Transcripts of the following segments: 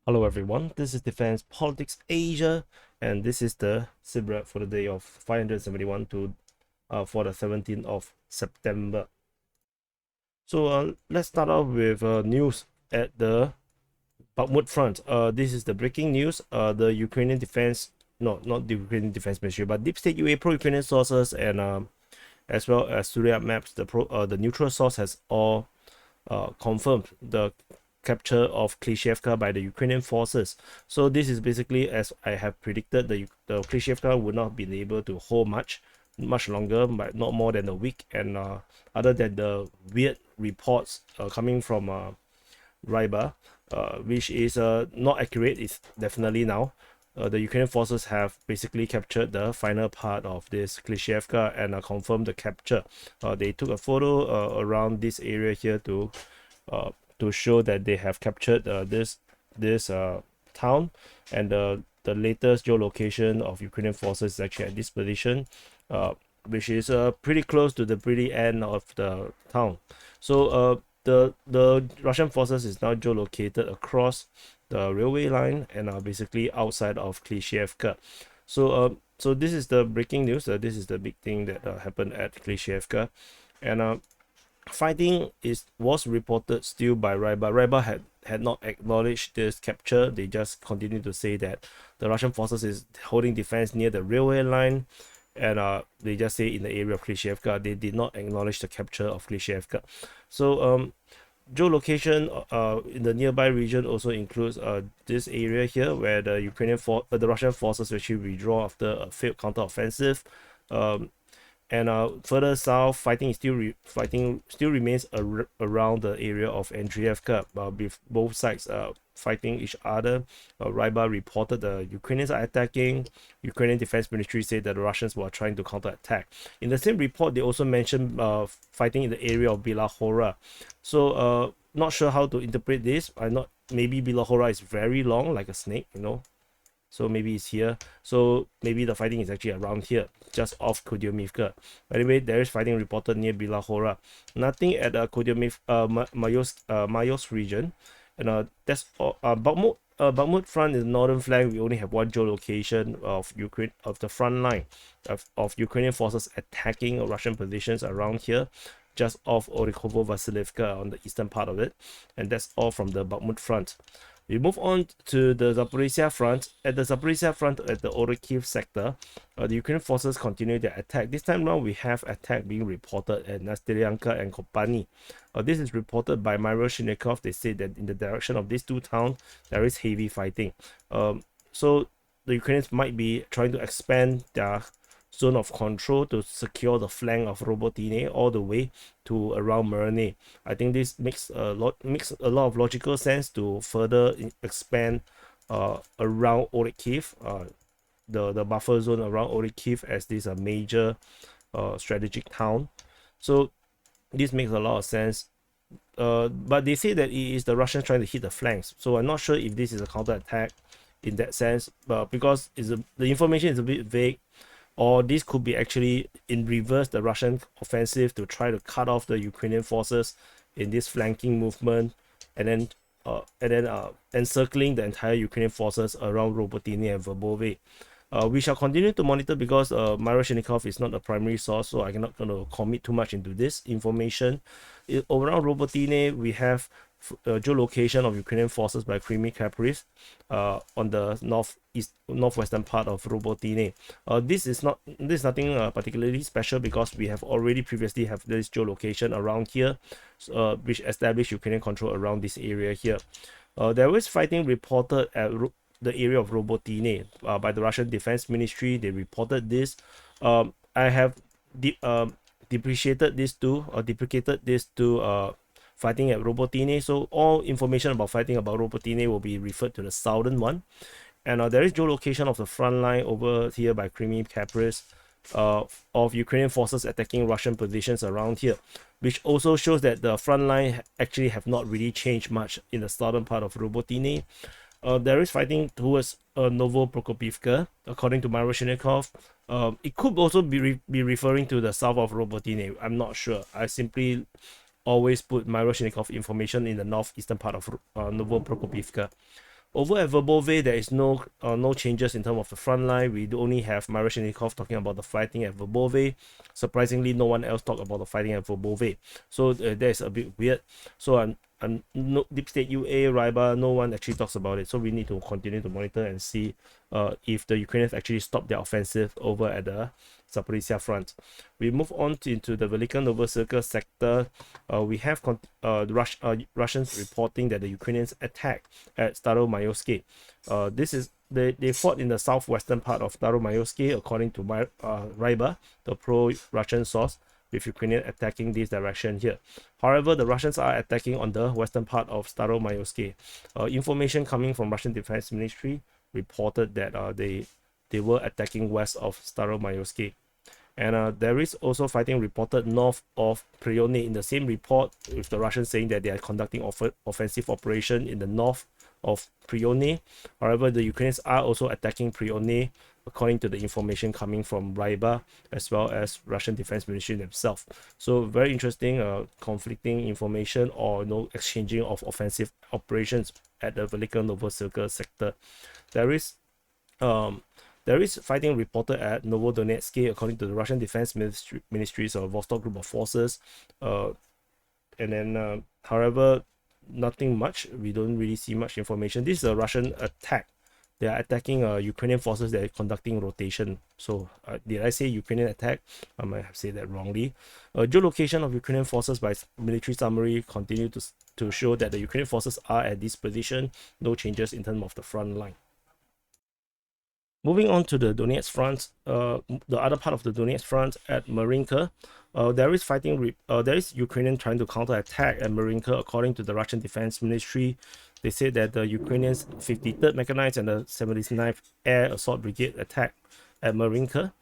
Hello everyone, this is Defense Politics Asia, and this is the SITREP for the day of 571 to for the 17th of September. So let's start off with news at the Bakhmut front. This is the breaking news. The Ukrainian defense, no, not the Ukrainian defense ministry, but deep state UA pro-Ukrainian sources and as well as Syria maps, the neutral source has all confirmed the capture of Klishchiivka by the Ukrainian forces. So this is basically, as I have predicted, the Klishchiivka would not be able to hold much longer, but not more than a week. And other than the weird reports coming from Ryba, which is not accurate, it's definitely now. The Ukrainian forces have basically captured the final part of this Klishchiivka and confirmed the capture. They took a photo around this area here to show that they have captured this town, and the latest geolocation of Ukrainian forces is actually at this position, which is pretty close to the pretty end of the town. So the Russian forces is now geolocated across the railway line and are basically outside of Klishchiivka. So this is the breaking news. This is the big thing that happened at Klishchiivka, and fighting was reported still by Ryba. Ryba had not acknowledged this capture. They just continued to say that the Russian forces is holding defense near the railway line, and they just say in the area of Klishchiivka. They did not acknowledge the capture of Klishchiivka. So geolocation in the nearby region also includes this area here where the Russian forces actually withdraw after a failed counteroffensive. And further south, fighting still remains around the area of Andriivka, with both sides fighting each other. Ryba reported the Ukrainians are attacking. Ukrainian Defense Ministry said that the Russians were trying to counterattack. In the same report, they also mentioned fighting in the area of Bilahora. So not sure how to interpret this. Maybe Bilahora is very long, like a snake, so maybe it's here. So maybe the fighting is actually around here, just off Kudyumivka. Anyway, there is fighting reported near Bilahora. Nothing at Mayos region. And that's all. Bakhmut front is the northern flank. We only have one geolocation of the front line of Ukrainian forces attacking Russian positions around here, just off Orikhovo-Vasilivka on the eastern part of it. And that's all from the Bakhmut front. We move on to the Zaporizhia front. At the Zaporizhia front, at the Orikhiv sector, the Ukrainian forces continue their attack. This time around, we have attack being reported at Nastelianka and Kopani. This is reported by Myro Shinikov. They say that in the direction of these two towns, there is heavy fighting. So the Ukrainians might be trying to expand their zone of control to secure the flank of Robotine all the way to around Marne. I think this makes a lot of logical sense to further expand around Orikhiv, the buffer zone around Orikhiv, as this is a major strategic town. So this makes a lot of sense. But they say that it is the Russians trying to hit the flanks. So I'm not sure if this is a counterattack in that sense, but because the information is a bit vague, or this could be actually in reverse, the Russian offensive to try to cut off the Ukrainian forces in this flanking movement, and then encircling the entire Ukrainian forces around Robotine and Verbove. We shall continue to monitor because Myro Shinikov is not a primary source, so I'm not going to commit too much into this information. Around Robotine, we have geolocation of Ukrainian forces by Krimi Kapris on the northwestern part of Robotine. This is nothing particularly special because we have already previously have this geolocation around here, which established Ukrainian control around this area here. There was fighting reported at the area of Robotine by the Russian Defense Ministry. They reported this. I have deprecated this to fighting at Robotine. So all information about fighting about Robotine will be referred to the southern one. And there is geolocation of the front line over here by Krimi Kapris of Ukrainian forces attacking Russian positions around here, which also shows that the front line actually have not really changed much in the southern part of Robotine. There is fighting towards Novoprokopivka, according to Myro Shinikov. It could also be referring to the south of Robotine. I'm not sure. I simply always put Myro Shinikov information in the northeastern part of Novoprokopivka. Over at Verbove, there is no changes in terms of the front line. We do only have Marashnikov talking about the fighting at Verbove. Surprisingly, no one else talked about the fighting at Verbove. So that is a bit weird. So no, Deep State UA, Ryba, no one actually talks about it. So we need to continue to monitor and see if the Ukrainians actually stop their offensive over at the Zaporizhzhia front. We move on into the Velika-Novosibirsk sector. We have Russians reporting that the Ukrainians attacked at Staromayorsky. They fought in the southwestern part of Staromayorsky, according to Ryba, the pro-Russian source, with Ukrainian attacking this direction here. However, the Russians are attacking on the western part of Staromayorsky. Information coming from Russian Defense Ministry reported that they were attacking west of Staromayorsky. And there is also fighting reported north of Prione in the same report, with the Russians saying that they are conducting offensive operation in the north of Prione. However, the Ukrainians are also attacking Prione, according to the information coming from Ryba as well as Russian Defense Ministry themselves. So very interesting conflicting information or exchanging of offensive operations at the Velika-Novosibirsk sector. There is fighting reported at Novodonetsky, according to the Russian Defense Ministry's Vostok Group of Forces. However, nothing much. We don't really see much information. This is a Russian attack. They are attacking Ukrainian forces that are conducting rotation. So did I say Ukrainian attack? I might have said that wrongly. Geolocation of Ukrainian forces by military summary continue to show that the Ukrainian forces are at this position. No changes in terms of the front line. Moving on to the Donetsk front, the other part of the Donetsk front at Marinka, there is fighting. There is Ukrainian trying to counterattack at Marinka, according to the Russian Defense Ministry. They said that the Ukrainians 53rd Mechanized and the 79th Air Assault Brigade attacked at Marinka,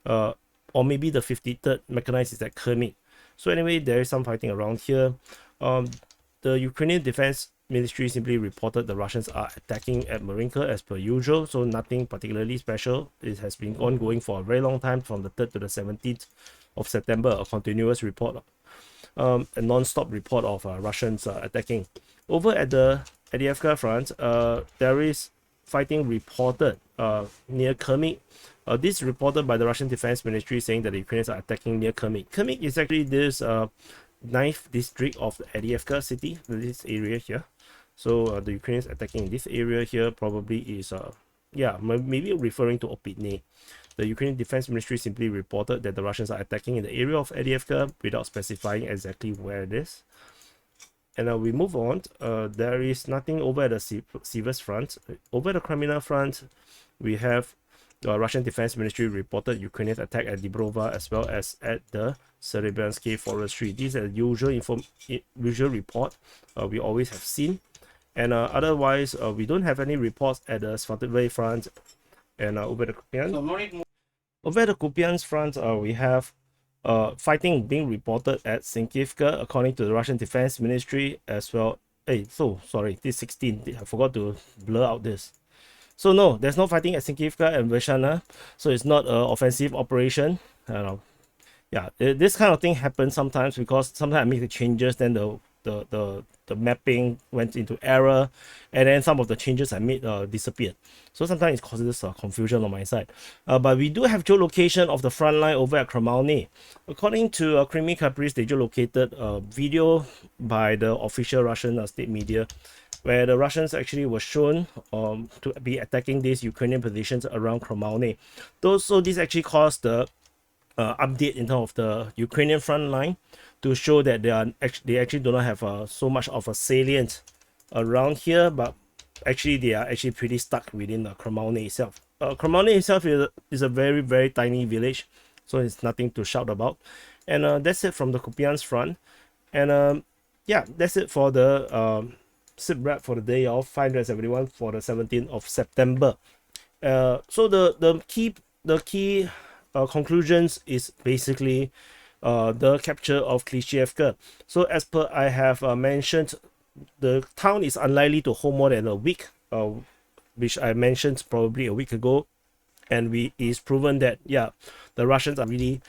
or maybe the 53rd Mechanized is at Kermit. So anyway, there is some fighting around here. The Ukrainian Defense Ministry simply reported the Russians are attacking at Marinka as per usual, so nothing particularly special. It has been ongoing for a very long time, from the 3rd to the 17th of September, a continuous report, a non-stop report of Russians attacking. Over at the Avdiivka front, there is fighting reported near Kermit. This reported by the Russian Defense Ministry, saying that the Ukrainians are attacking near Kermit. Kermit is actually this 9th district of the Avdiivka city, this area here. So the Ukrainians attacking this area here probably is maybe referring to Opitne. The Ukrainian Defense Ministry simply reported that the Russians are attacking in the area of Avdiivka without specifying exactly where it is. And we move on. There is nothing over at the Siversk front. Over the Crimea front, we have the Russian Defense Ministry reported Ukrainian attack at Dibrova as well as at the Serebyansky forestry. These are the usual report we always have seen. And otherwise, we don't have any reports at the Svatove front. And over the Kupian. Over at the Kupiansk front, we have fighting being reported at Sinkivka, according to the Russian Defense Ministry as well. This 16. I forgot to blur out this. So no, there's no fighting at Sinkivka and Veshana. So it's not an offensive operation. This kind of thing happens sometimes because sometimes I make the changes, then the mapping went into error, and then some of the changes I made disappeared. So sometimes it causes confusion on my side. But we do have geolocation of the front line over at Kremalny. According to Kremlin Caprice, they geolocated a video by the official Russian state media, where the Russians actually were shown to be attacking these Ukrainian positions around Kremalny. So this actually caused the update in terms of the Ukrainian front line to show that they actually do not have so much of a salient around here, but actually they are actually pretty stuck within Kremalny itself. Kremalny itself is a very, very tiny village, so it's nothing to shout about. And that's it from the Kupiansk front. And that's it for the SITREP for the day of 571 for the 17th of September. So the key conclusions is basically the capture of Klishchchiivka. So as per I have mentioned, the town is unlikely to hold more than a week, which I mentioned probably a week ago, and it's proven that the Russians are really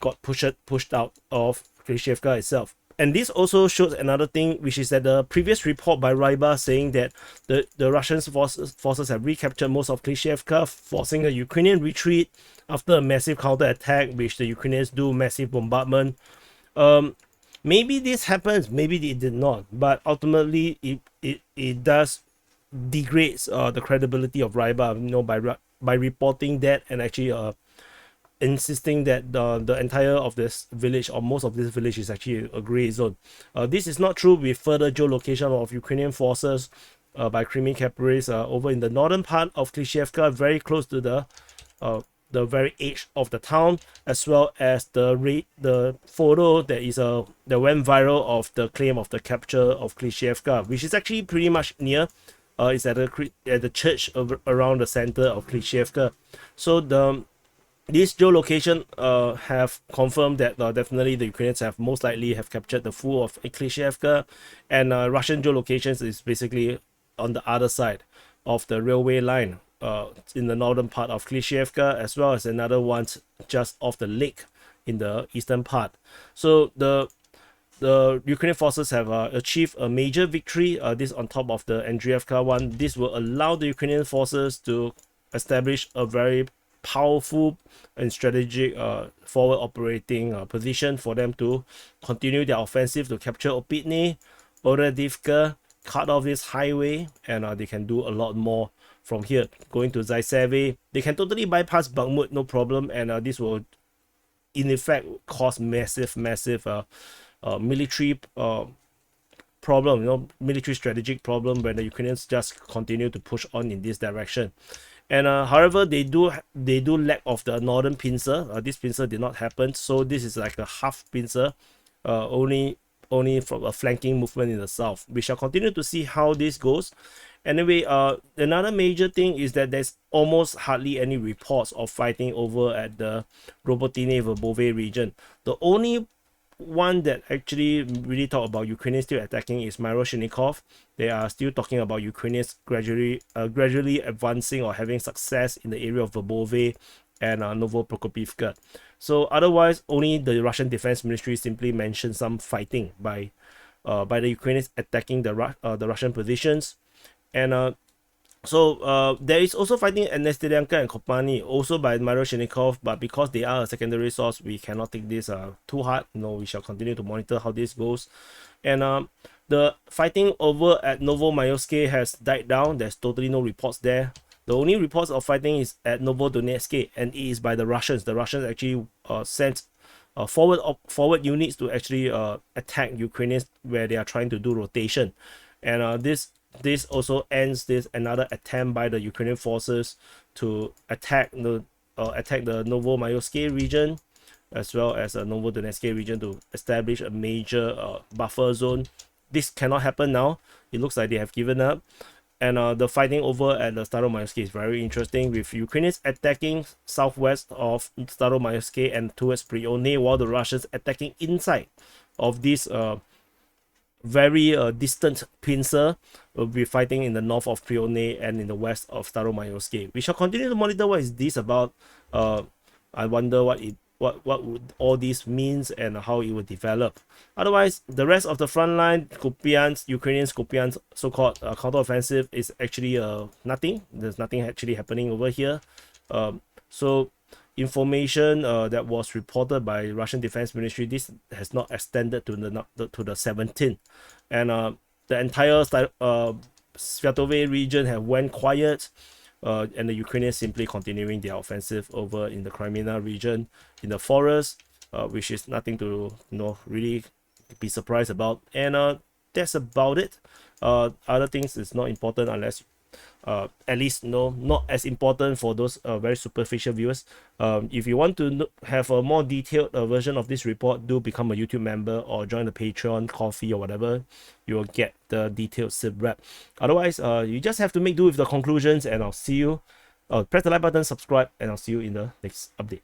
got pushed out of Klishchchiivka itself. And this also shows another thing, which is that the previous report by Ryba saying that the Russian forces have recaptured most of Klishchiivka, forcing a Ukrainian retreat after a massive counterattack, which the Ukrainians do massive bombardment. Maybe this happens, maybe it did not, but ultimately it does degrades the credibility of Ryba, by reporting that and actually insisting that the entire of this village or most of this village is actually a gray zone. This is not true with further geolocation of Ukrainian forces by Crimean capillaries over in the northern part of Klishchiivka, very close to the very edge of the town, as well as the photo that went viral of the claim of the capture of Klishchiivka, which is actually pretty much near. It's at the church around the center of Klishchiivka. So this geolocation have confirmed that definitely the Ukrainians have most likely have captured the full of Klishchiivka, and Russian geolocations is basically on the other side of the railway line in the northern part of Klishchiivka, as well as another one just off the lake in the eastern part. So the Ukrainian forces have achieved a major victory, this on top of the Andriivka one. This will allow the Ukrainian forces to establish a very powerful and strategic forward operating position for them to continue their offensive to capture Opitny, Oredivka, cut off this highway, and they can do a lot more from here. Going to Zaiseve, they can totally bypass Bakhmut, no problem, and this will in effect cause massive military problem, military strategic problem when the Ukrainians just continue to push on in this direction. And however, they do lack of the northern pincer. This pincer did not happen, so this is like a half pincer, only from a flanking movement in the south. We shall continue to see how this goes. Anyway, another major thing is that there's almost hardly any reports of fighting over at the Robotine-Verbove region. The only one that actually really talk about Ukrainians still attacking is Myroshnikov. They are still talking about Ukrainians gradually advancing or having success in the area of Verbove and Novoprokopivka. So otherwise, only the Russian Defense Ministry simply mentioned some fighting by the Ukrainians attacking the Russian positions. And so there is also fighting at Nestelianka and Kopani, also by Myroshnikov, but because they are a secondary source, we cannot take this too hard. We shall continue to monitor how this goes. And the fighting over at Novomayoske has died down. There's totally no reports there. The only reports of fighting is at Novodonetsk, and it is by the Russians. The Russians actually sent forward units to actually attack Ukrainians where they are trying to do rotation. And this also ends another attempt by the Ukrainian forces to attack the Novomayoske region, as well as the Novodonetsk region, to establish a major buffer zone. This cannot happen now. It looks like they have given up. And the fighting over at the Staromayoske is very interesting, with Ukrainians attacking southwest of Staromayoske and towards Prione, while the Russians attacking inside of this very distant pincer. Will be fighting in the north of Prione and in the west of Staromayoske. We shall continue to monitor what is this about. I wonder what would all this means and how it will develop. Otherwise, the rest of the front line, Ukrainian Kupian's so-called counteroffensive is actually nothing. There's nothing actually happening over here. So information that was reported by Russian Defense Ministry, this has not extended to the 17th, and the entire Sviatove region have went quiet, and the Ukrainians simply continuing their offensive over in the Crimea region in the forest, which is nothing to really be surprised about. And that's about it. Other things is not important unless at least not as important for those very superficial viewers. If you want to have a more detailed version of this report, do become a YouTube member or join the Patreon, Coffee, or whatever. You will get the detailed SITREP. Otherwise, you just have to make do with the conclusions, and I'll see you. Press the like button, subscribe, and I'll see you in the next update.